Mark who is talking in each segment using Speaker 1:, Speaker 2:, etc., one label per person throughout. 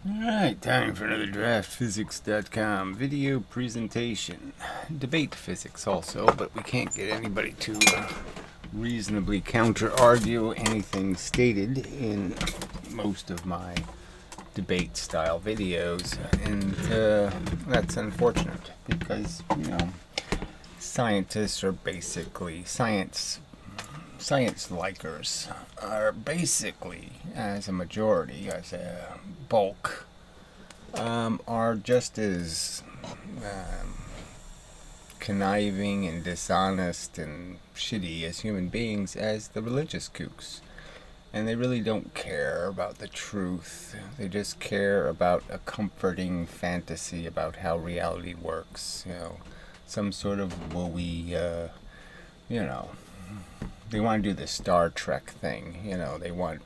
Speaker 1: Alright, time for another draftphysics.com video presentation. Debate physics also, but we can't get anybody to reasonably counter-argue anything stated in most of my debate style videos, and that's unfortunate because, scientists are basically science likers are basically, as a majority, as a bulk, are just as conniving and dishonest and shitty as human beings as the religious kooks. And they really don't care about the truth. They just care about a comforting fantasy about how reality works. Some sort of wooey, they want to do the Star Trek thing. They want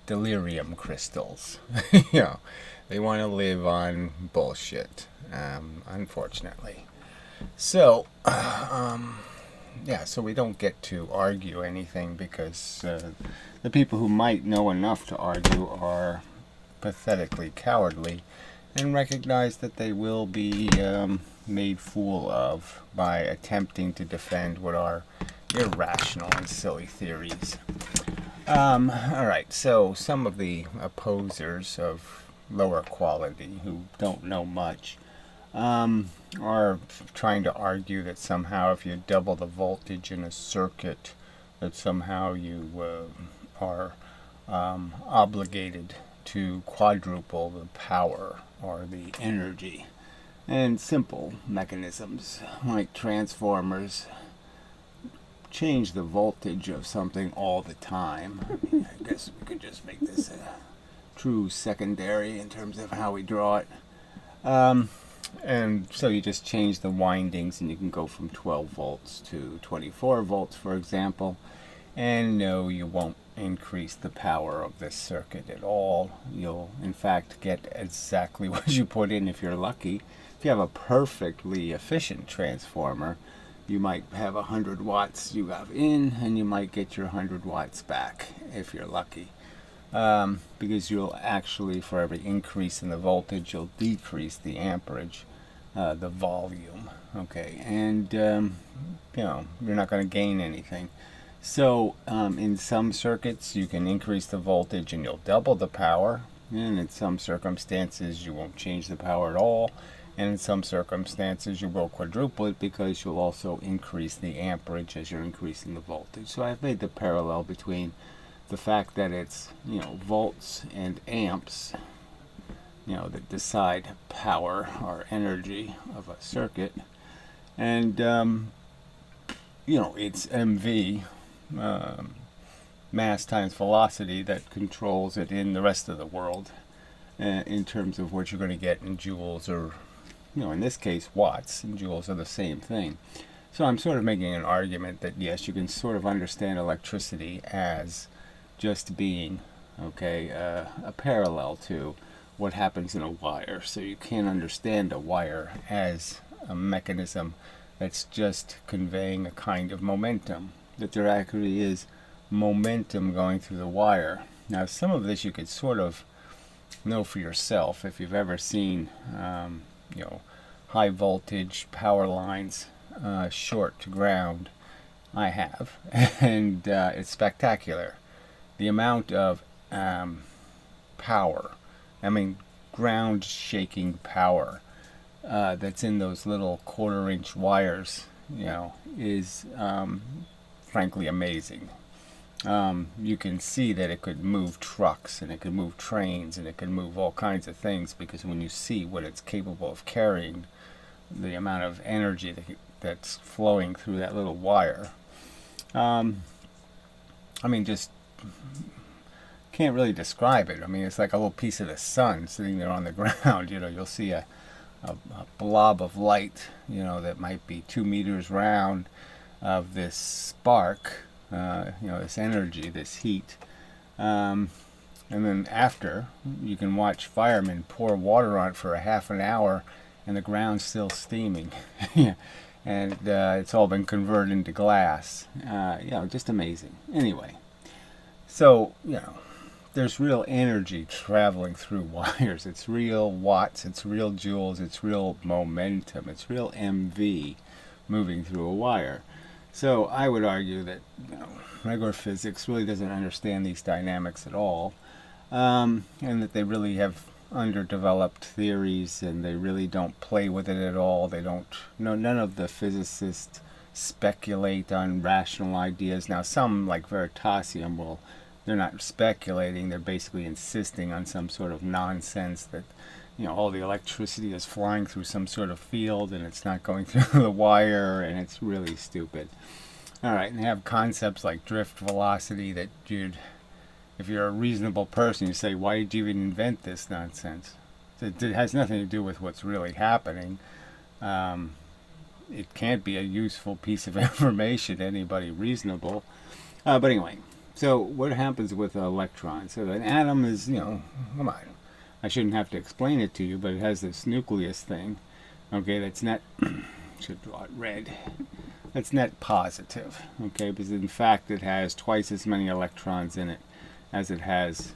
Speaker 1: delirium crystals. They want to live on bullshit, unfortunately. So, so we don't get to argue anything because the people who might know enough to argue are pathetically cowardly and recognize that they will be made fool of by attempting to defend what are irrational and silly theories. Alright, so some of the opposers of lower quality who don't know much are trying to argue that somehow if you double the voltage in a circuit, that somehow you are obligated to quadruple the power or the energy. And simple mechanisms like transformers change the voltage of something all the time. I guess we could just make this a true secondary in terms of how we draw it. And so you just change the windings and you can go from 12 volts to 24 volts, for example. And no, you won't increase the power of this circuit at all. You'll, in fact, get exactly what you put in if you're lucky. If you have a perfectly efficient transformer, you might have 100 watts you have in, and you might get your 100 watts back if you're lucky. Because you'll actually, for every increase in the voltage, you'll decrease the amperage, the volume. Okay, and you're not going to gain anything. So in some circuits, you can increase the voltage and you'll double the power. And in some circumstances, you won't change the power at all. And in some circumstances, you will quadruple it because you'll also increase the amperage as you're increasing the voltage. So I've made the parallel between the fact that it's, volts and amps, that decide power or energy of a circuit. And, it's MV, mass times velocity, that controls it in the rest of the world in terms of what you're going to get in joules or, in this case, watts, and joules are the same thing. So I'm sort of making an argument that, yes, you can sort of understand electricity as just being, a parallel to what happens in a wire. So you can't understand a wire as a mechanism that's just conveying a kind of momentum, that there actually is momentum going through the wire. Now, some of this you could sort of know for yourself if you've ever seen high voltage power lines short to ground. I have, and it's spectacular. The amount of power, ground shaking power that's in those little 1/4-inch wires, is frankly amazing. You can see that it could move trucks and it could move trains and it could move all kinds of things, because when you see what it's capable of carrying, the amount of energy that's flowing through that little wire, just can't really describe it. It's like a little piece of the sun sitting there on the ground. You'll see a blob of light, that might be 2 meters round, of this spark, this energy, this heat. And then after, you can watch firemen pour water on it for a half an hour, and the ground's still steaming. And it's all been converted into glass. Just amazing. Anyway, so, there's real energy traveling through wires. It's real watts, it's real joules, it's real momentum, it's real MV moving through a wire. So I would argue that regular physics really doesn't understand these dynamics at all, and that they really have underdeveloped theories, and they really don't play with it at all. They don't. No, none of the physicists speculate on rational ideas. Now, some like Veritasium will. They're not speculating. They're basically insisting on some sort of nonsense that, all the electricity is flying through some sort of field and it's not going through the wire, and it's really stupid. All right, and they have concepts like drift velocity that if you're a reasonable person, you say, why did you even invent this nonsense? It has nothing to do with what's really happening. It can't be a useful piece of information to anybody reasonable. But anyway, so what happens with an electron? So an atom is, come on. I shouldn't have to explain it to you, but it has this nucleus thing. Okay, that's net, should draw it red. That's net positive. Okay, because in fact it has twice as many electrons in it as it has,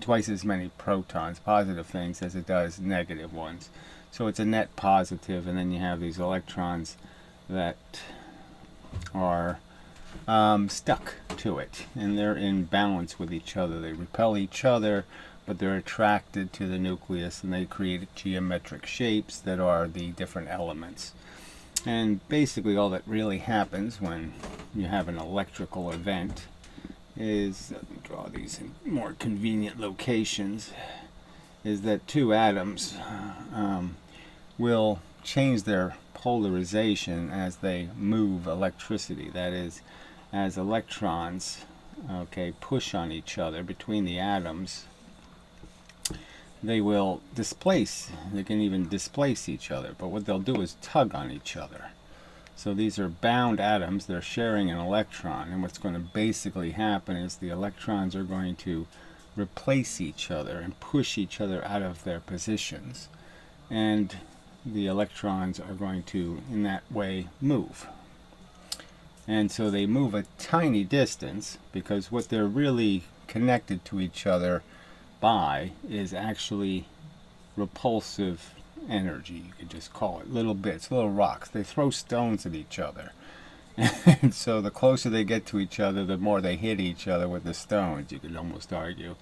Speaker 1: twice as many protons, positive things, as it does negative ones. So it's a net positive, and then you have these electrons that are stuck to it, and they're in balance with each other. They repel each other, but they're attracted to the nucleus, and they create geometric shapes that are the different elements. And basically all that really happens when you have an electrical event is, let me draw these in more convenient locations, is that two atoms will change their polarization as they move electricity. That is, as electrons push on each other between the atoms, they will displace. They can even displace each other, but what they'll do is tug on each other. So these are bound atoms. They're sharing an electron, and what's going to basically happen is the electrons are going to replace each other and push each other out of their positions, and the electrons are going to, in that way, move. And so they move a tiny distance, because what they're really connected to each other by is actually repulsive energy. You could just call it little bits, little rocks. They throw stones at each other. And so the closer they get to each other, the more they hit each other with the stones, you could almost argue.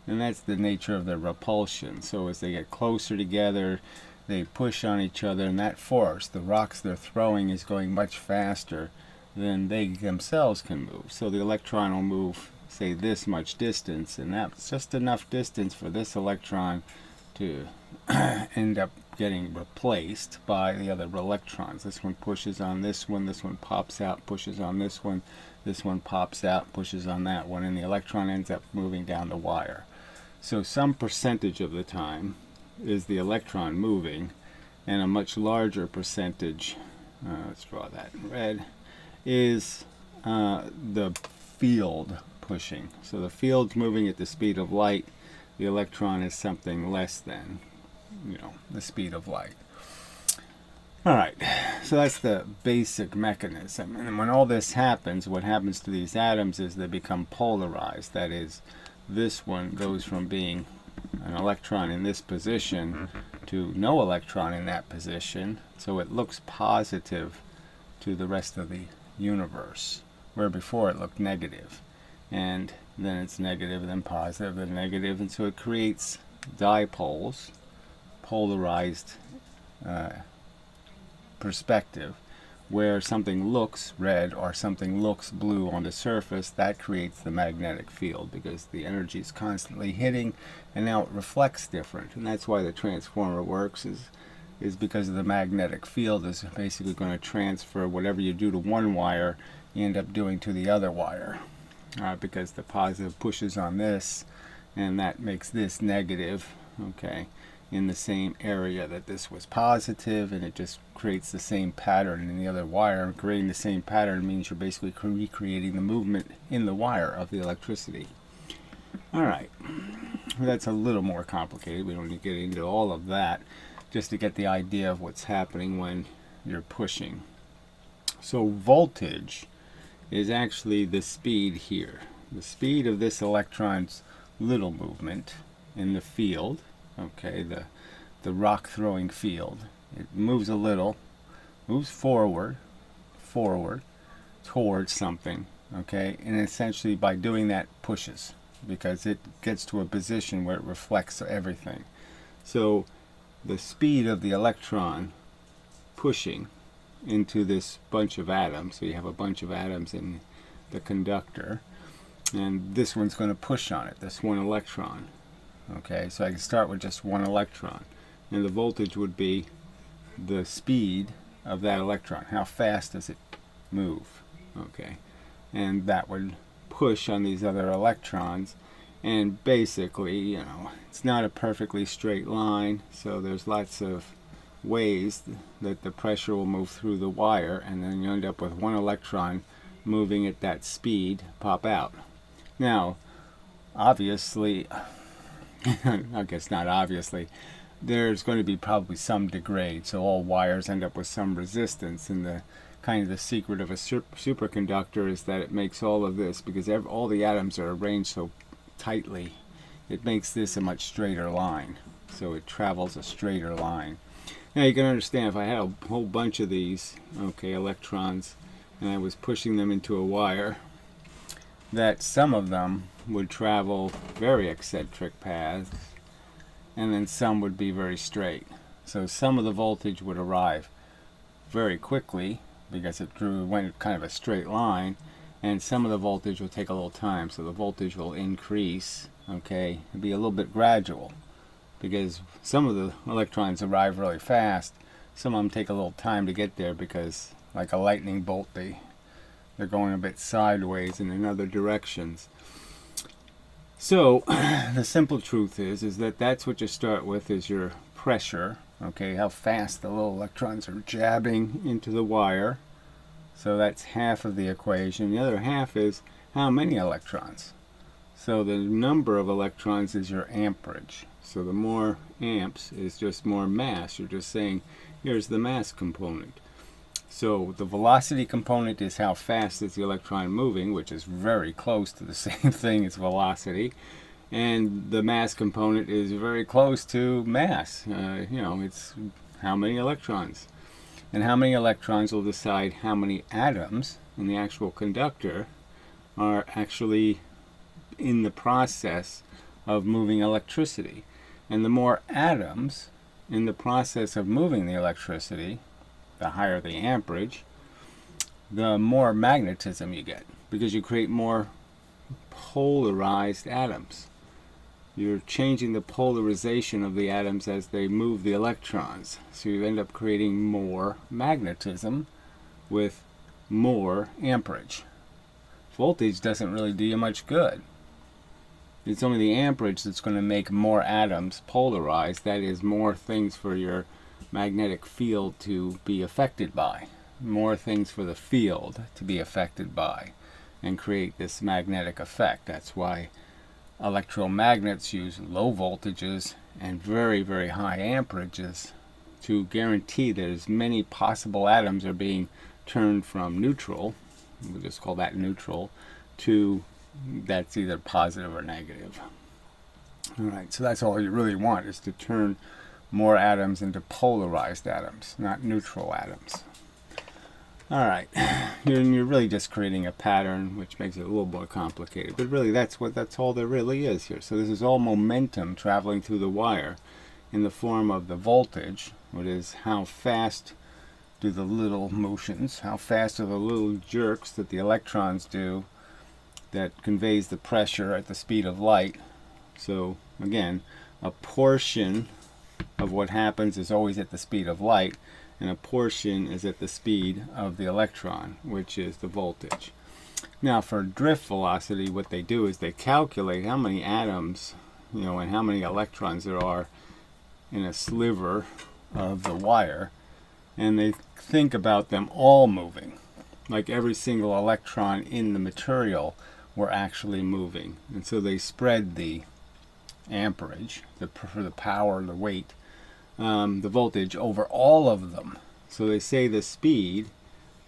Speaker 1: And that's the nature of their repulsion. So as they get closer together, they push on each other, and that force, the rocks they're throwing, is going much faster than they themselves can move. So the electron will move, say, this much distance, and that's just enough distance for this electron to end up getting replaced by the other electrons. This one pushes on this one pops out, pushes on this one pops out, pushes on that one, and the electron ends up moving down the wire. So some percentage of the time is the electron moving, and a much larger percentage, let's draw that in red, is the field pushing. So the field's moving at the speed of light. The electron is something less than, the speed of light. All right, so that's the basic mechanism. And when all this happens, what happens to these atoms is they become polarized. That is, this one goes from being an electron in this position to no electron in that position. So it looks positive to the rest of the universe, where before it looked negative. And then it's negative, then positive, then negative, and so it creates dipoles, polarized perspective, where something looks red or something looks blue on the surface. That creates the magnetic field, because the energy is constantly hitting, and now it reflects different. And that's why the transformer works, is because of the magnetic field is basically going to transfer whatever you do to one wire, you end up doing to the other wire. Because the positive pushes on this, and that makes this negative, in the same area that this was positive, and it just creates the same pattern in the other wire. And creating the same pattern means you're basically recreating the movement in the wire of the electricity. All right, that's a little more complicated. We don't need to get into all of that, just to get the idea of what's happening when you're pushing. So voltage is actually the speed here. the speed of this electron's little movement in the field, okay, the rock throwing field, it moves a little, moves forward towards something, okay, and essentially by doing that pushes, because it gets to a position where it reflects everything. So the speed of the electron pushing into this bunch of atoms, so you have a bunch of atoms in the conductor, and this one's going to push on it, this one electron. Okay, so I can start with just one electron, and the voltage would be the speed of that electron. How fast does it move? Okay, and that would push on these other electrons, and basically, you know, it's not a perfectly straight line, so there's lots of ways that the pressure will move through the wire, and then you end up with one electron moving at that speed pop out. Now, obviously, I guess not obviously, there's going to be probably some degrade, so all wires end up with some resistance, and the kind of the secret of a superconductor is that it makes all of this, because all the atoms are arranged so tightly, it makes this a much straighter line, so it travels a straighter line. Now you can understand, if I had a whole bunch of these, okay, electrons, and I was pushing them into a wire, that some of them would travel very eccentric paths, and then some would be very straight. So some of the voltage would arrive very quickly because it went kind of a straight line, and some of the voltage will take a little time, so the voltage will increase, okay, it'll be a little bit gradual, because some of the electrons arrive really fast, some of them take a little time to get there, because like a lightning bolt, they're going a bit sideways and in other directions. So the simple truth is that that's what you start with, is your pressure, okay, how fast the little electrons are jabbing into the wire. So that's half of the equation. The other half is how many electrons. So the number of electrons is your amperage. So the more amps is just more mass. You're just saying, here's the mass component. So the velocity component is how fast is the electron moving, which is very close to the same thing as velocity. And the mass component is very close to mass. You know, it's how many electrons. And how many electrons will decide how many atoms in the actual conductor are actually in the process of moving electricity. And the more atoms in the process of moving the electricity, the higher the amperage, the more magnetism you get, because you create more polarized atoms. You're changing the polarization of the atoms as they move the electrons. So you end up creating more magnetism with more amperage. Voltage doesn't really do you much good. It's only the amperage that's going to make more atoms polarized. That is, more things for your magnetic field to be affected by. More things for the field to be affected by and create this magnetic effect. That's why electromagnets use low voltages and very, very high amperages to guarantee that as many possible atoms are being turned from neutral, we'll just call that neutral, to that's either positive or negative. Alright, so that's all you really want, is to turn more atoms into polarized atoms, not neutral atoms. Alright, you're really just creating a pattern, which makes it a little more complicated, but really that's all there really is here. So this is all momentum traveling through the wire in the form of the voltage, which is how fast do the little motions, how fast are the little jerks that the electrons do that conveys the pressure at the speed of light. So again, a portion of what happens is always at the speed of light, and a portion is at the speed of the electron, which is the voltage. Now for drift velocity, what they do is they calculate how many atoms, you know, and how many electrons there are in a sliver of the wire, and they think about them all moving, like every single electron in the material were actually moving. And so they spread the amperage, for the power, the weight, the voltage over all of them. So they say the speed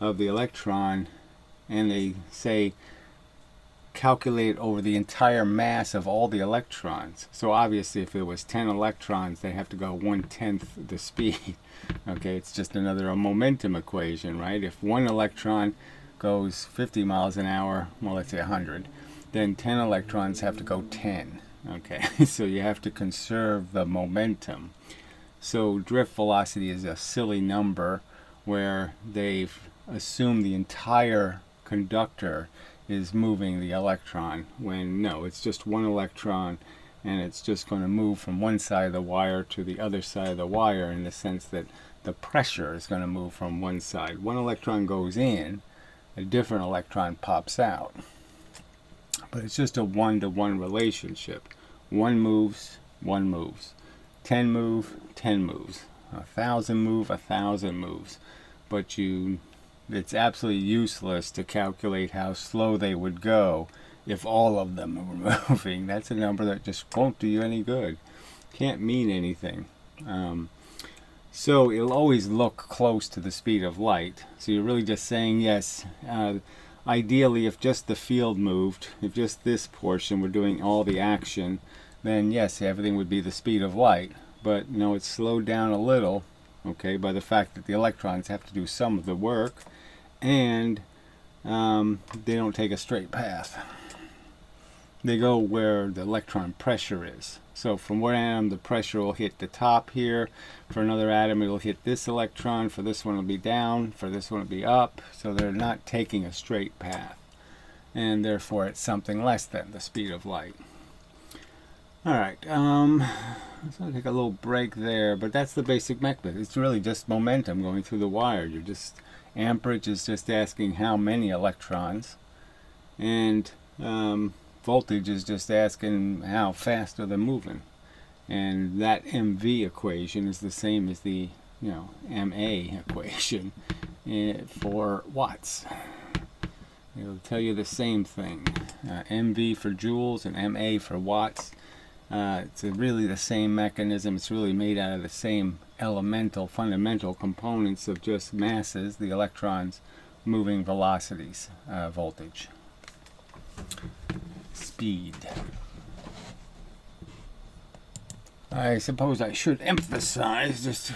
Speaker 1: of the electron, and they say calculate over the entire mass of all the electrons. So obviously if it was 10 electrons, they have to go 1/10 the speed. Okay, it's just another momentum equation, right? If one electron goes 50 miles an hour, well, let's say 100, then 10 electrons have to go 10. Okay, so you have to conserve the momentum. So drift velocity is a silly number where they've assumed the entire conductor is moving the electron, when no, it's just one electron, and it's just going to move from one side of the wire to the other side of the wire, in the sense that the pressure is going to move from one side. One electron goes in, a different electron pops out. But it's just a one-to-one relationship. One moves, one moves. 10 move, 10 moves. 1,000 move, 1,000 moves. But it's absolutely useless to calculate how slow they would go if all of them were moving. That's a number that just won't do you any good. Can't mean anything. So it'll always look close to the speed of light. So you're really just saying, yes, ideally if just the field moved, if just this portion were doing all the action, then yes, everything would be the speed of light. But no, it's slowed down a little, okay, by the fact that the electrons have to do some of the work, and they don't take a straight path. They go where the electron pressure is. So from one atom, the pressure will hit the top here. For another atom, it'll hit this electron. For this one, it'll be down. For this one, it'll be up. So they're not taking a straight path. And therefore, it's something less than the speed of light. All right. So I'll take a little break there. But that's the basic mechanism. It's really just momentum going through the wire. Amperage is just asking how many electrons. And voltage is just asking how fast are they moving. And that MV equation is the same as the MA equation for watts. It'll tell you the same thing. MV for joules and MA for watts. It's really the same mechanism. It's really made out of the same fundamental components of just masses, the electrons moving velocities, voltage. Speed. I suppose I should emphasize, just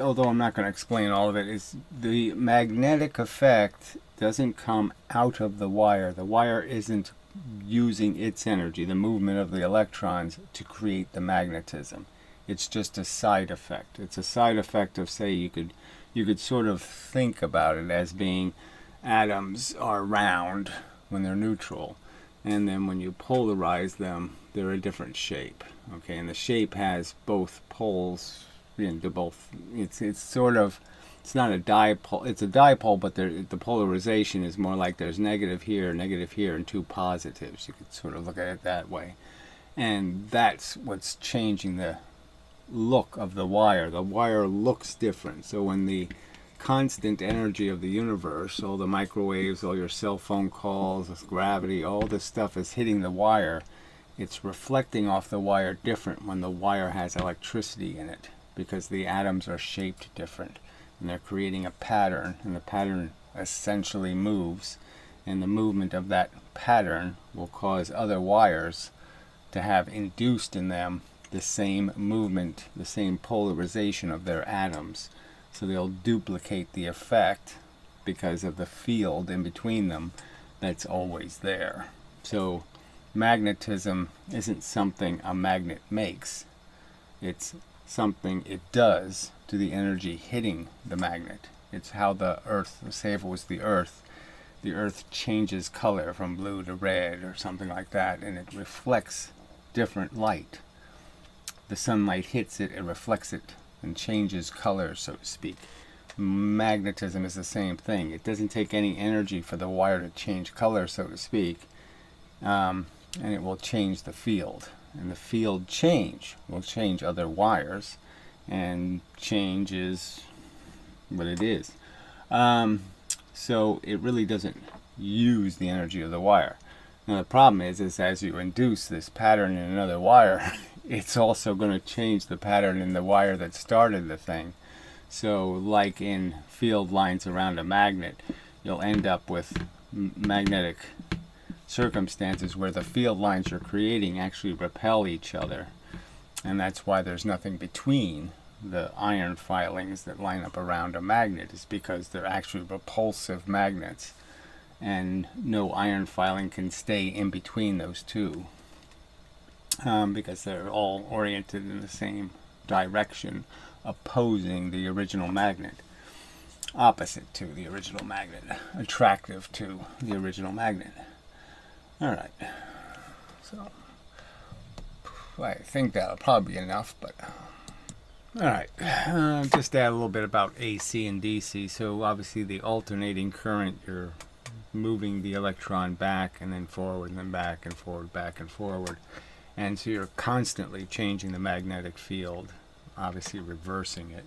Speaker 1: although I'm not going to explain all of it, is the magnetic effect doesn't come out of the wire. The wire isn't using its energy, the movement of the electrons, to create the magnetism. It's just a side effect. It's a side effect of, say, you could sort of think about it as being atoms are round when they're neutral, and then when you polarize them, they're a different shape. Okay, and the shape has both poles. It's not a dipole. It's a dipole, but the polarization is more like there's negative here, and two positives. You could sort of look at it that way, and that's what's changing the look of the wire. The wire looks different. So when the constant energy of the universe, all the microwaves, all your cell phone calls, gravity, all this stuff is hitting the wire, it's reflecting off the wire different when the wire has electricity in it, because the atoms are shaped different, and they're creating a pattern, and the pattern essentially moves, and the movement of that pattern will cause other wires to have induced in them the same movement, the same polarization of their atoms. So they'll duplicate the effect because of the field in between them that's always there. So magnetism isn't something a magnet makes. It's something it does to the energy hitting the magnet. It's how the earth, say if it was the earth changes color from blue to red or something like that, and it reflects different light. The sunlight hits it, it reflects it and changes color, so to speak. Magnetism is the same thing. It doesn't take any energy for the wire to change color, so to speak, and it will change the field. And the field change will change other wires, and change is what it is. So it really doesn't use the energy of the wire. Now the problem is as you induce this pattern in another wire, it's also going to change the pattern in the wire that started the thing. So like in field lines around a magnet, you'll end up with magnetic circumstances where the field lines you're creating actually repel each other. And that's why there's nothing between the iron filings that line up around a magnet, is because they're actually repulsive magnets. And no iron filing can stay in between those two, because they're all oriented in the same direction, opposing the original magnet, opposite to the original magnet, attractive to the original magnet. Alright, so I think that'll probably be enough, but alright, just add a little bit about AC and DC. So obviously the alternating current, you're moving the electron back and then forward and then back and forward, back and forward. And so you're constantly changing the magnetic field, obviously reversing it.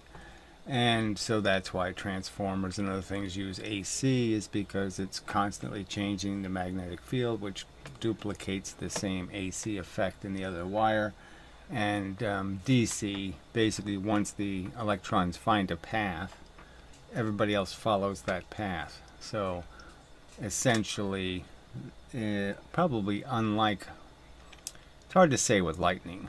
Speaker 1: And so that's why transformers and other things use AC, is because it's constantly changing the magnetic field, which duplicates the same AC effect in the other wire. And DC, basically once the electrons find a path, everybody else follows that path. So essentially, probably unlike, it's hard to say with lightning,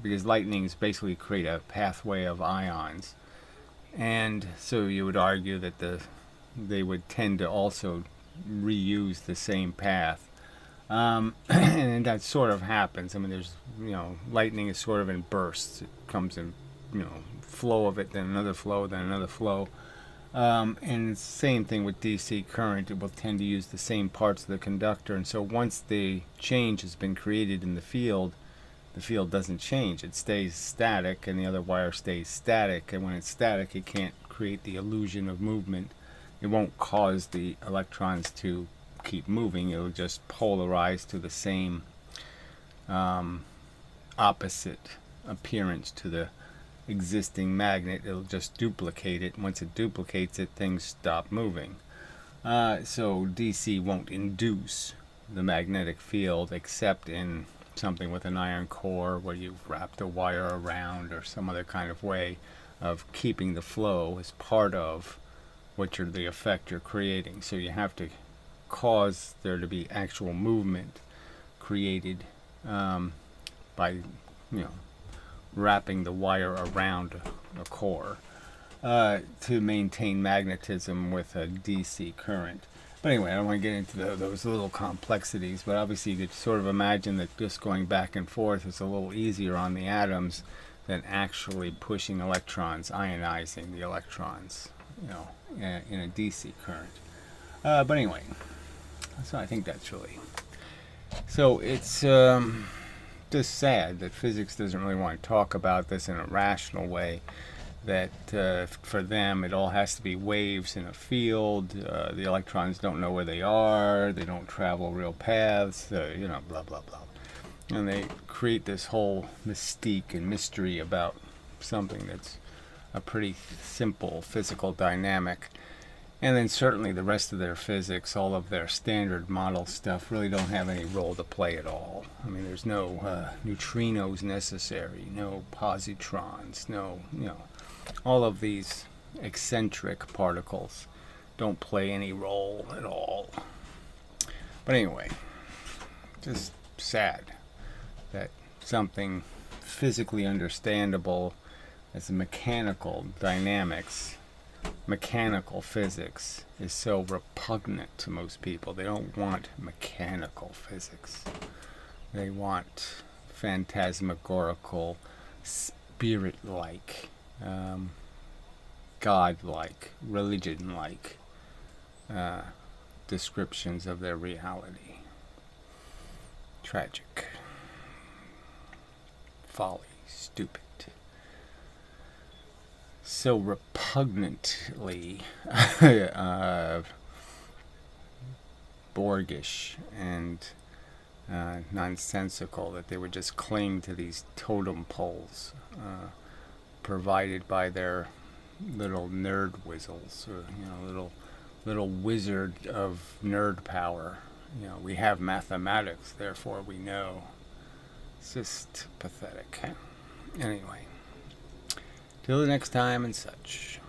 Speaker 1: because lightnings basically create a pathway of ions, and so you would argue that they would tend to also reuse the same path, and that sort of happens. I mean, there's, lightning is sort of in bursts. It comes in, flow of it, then another flow, then another flow. And same thing with DC current. It will tend to use the same parts of the conductor, and so once the change has been created in the field doesn't change. It stays static, and the other wire stays static. And when it's static, it can't create the illusion of movement. It won't cause the electrons to keep moving. It'll just polarize to the same opposite appearance to the existing magnet. It'll just duplicate it. Once it duplicates it, things stop moving. So DC won't induce the magnetic field except in something with an iron core, where you've wrapped a wire around, or some other kind of way of keeping the flow as part of the effect you're creating. So you have to cause there to be actual movement created by wrapping the wire around a core to maintain magnetism with a DC current. But anyway, I don't want to get into those little complexities, but obviously you could sort of imagine that just going back and forth is a little easier on the atoms than actually pushing electrons, ionizing the electrons, in a DC current. But anyway, so I think that's really... So it's just sad that physics doesn't really want to talk about this in a rational way, that for them it all has to be waves in a field. The electrons don't know where they are, they don't travel real paths, blah blah blah. And they create this whole mystique and mystery about something that's a pretty simple physical dynamic. And then certainly the rest of their physics, all of their standard model stuff, really don't have any role to play at all. I mean, there's no neutrinos necessary, no positrons, no, all of these eccentric particles don't play any role at all. But anyway, just sad that something physically understandable as mechanical dynamics, mechanical physics, is so repugnant to most people. They don't want mechanical physics. They want phantasmagorical, spirit-like, God-like, religion-like descriptions of their reality. Tragic. Folly. Stupid. So repugnantly Borgish and nonsensical that they would just cling to these totem poles provided by their little nerd whizzles, or little wizard of nerd power. We have mathematics, therefore we know. It's just pathetic. Anyway, till the next time and such.